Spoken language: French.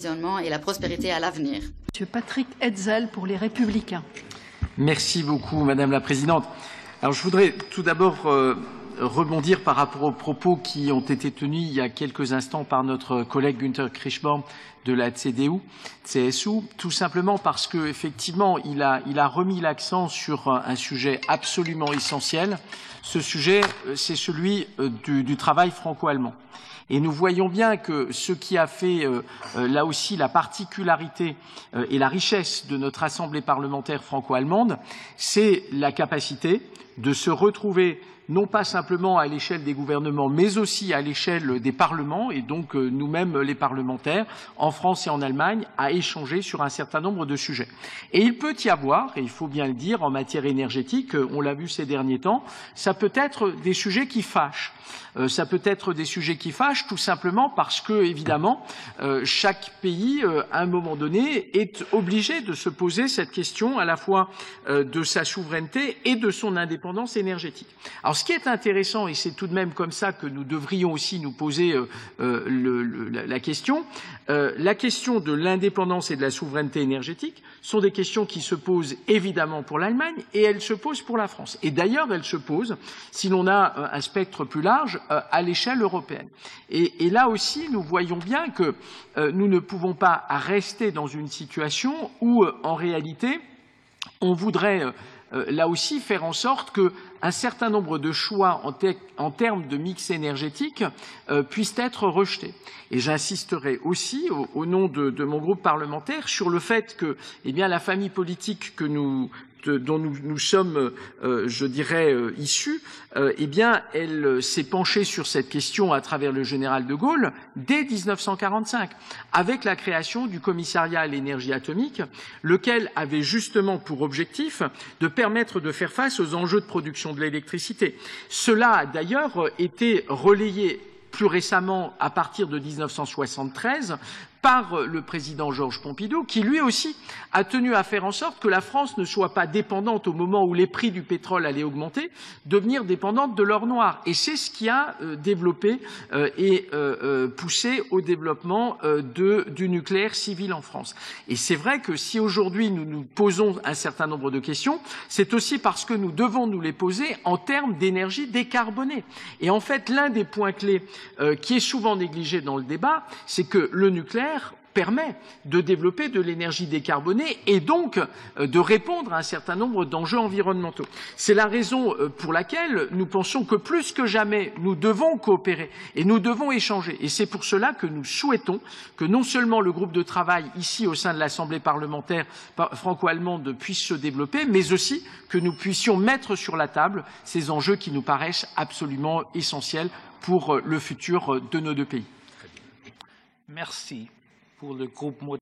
et la prospérité à l'avenir. Monsieur Patrick Hetzel pour les Républicains. Merci beaucoup, Madame la Présidente. Alors, je voudrais tout d'abord rebondir par rapport aux propos qui ont été tenus il y a quelques instants par notre collègue Günther Kriechborn de la CSU, tout simplement parce que effectivement il a remis l'accent sur un sujet absolument essentiel. Ce sujet, c'est celui du travail franco-allemand. Et nous voyons bien que ce qui a fait là aussi la particularité et la richesse de notre Assemblée parlementaire franco-allemande, c'est la capacité de se retrouver non pas simplement à l'échelle des gouvernements, mais aussi à l'échelle des parlements, et donc nous-mêmes les parlementaires, en France et en Allemagne, à échanger sur un certain nombre de sujets. Et il peut y avoir, et il faut bien le dire, en matière énergétique, on l'a vu ces derniers temps, ça peut être des sujets qui fâchent. Ça peut être des sujets qui fâchent tout simplement parce que, évidemment, chaque pays, à un moment donné, est obligé de se poser cette question à la fois de sa souveraineté et de son indépendance énergétique. Alors, ce qui est intéressant, et c'est tout de même comme ça que nous devrions aussi nous poser la question de l'indépendance et de la souveraineté énergétique sont des questions qui se posent évidemment pour l'Allemagne et elles se posent pour la France. Et d'ailleurs, elles se posent, si l'on a un spectre plus large, à l'échelle européenne. Et là aussi, nous voyons bien que nous ne pouvons pas rester dans une situation où, en réalité, on voudrait là aussi faire en sorte qu'un certain nombre de choix en termes de mix énergétique puissent être rejetés. Et j'insisterai aussi, au nom de mon groupe parlementaire, sur le fait que la famille politique dont nous sommes, je dirais, issus, elle s'est penchée sur cette question à travers le général de Gaulle dès 1945, avec la création du commissariat à l'énergie atomique, lequel avait justement pour objectif de permettre de faire face aux enjeux de production de l'électricité. Cela a d'ailleurs été relayé plus récemment, à partir de 1973, par le président Georges Pompidou, qui lui aussi a tenu à faire en sorte que la France ne soit pas dépendante au moment où les prix du pétrole allaient augmenter, devenir dépendante de l'or noir. Et c'est ce qui a développé et poussé au développement du nucléaire civil en France. Et c'est vrai que si aujourd'hui nous nous posons un certain nombre de questions, c'est aussi parce que nous devons nous les poser en termes d'énergie décarbonée. Et en fait, l'un des points clés qui est souvent négligé dans le débat, c'est que le nucléaire permet de développer de l'énergie décarbonée et donc de répondre à un certain nombre d'enjeux environnementaux. C'est la raison pour laquelle nous pensons que plus que jamais, nous devons coopérer et nous devons échanger. Et c'est pour cela que nous souhaitons que non seulement le groupe de travail ici au sein de l'Assemblée parlementaire franco-allemande puisse se développer, mais aussi que nous puissions mettre sur la table ces enjeux qui nous paraissent absolument essentiels pour le futur de nos deux pays. Merci pour le groupe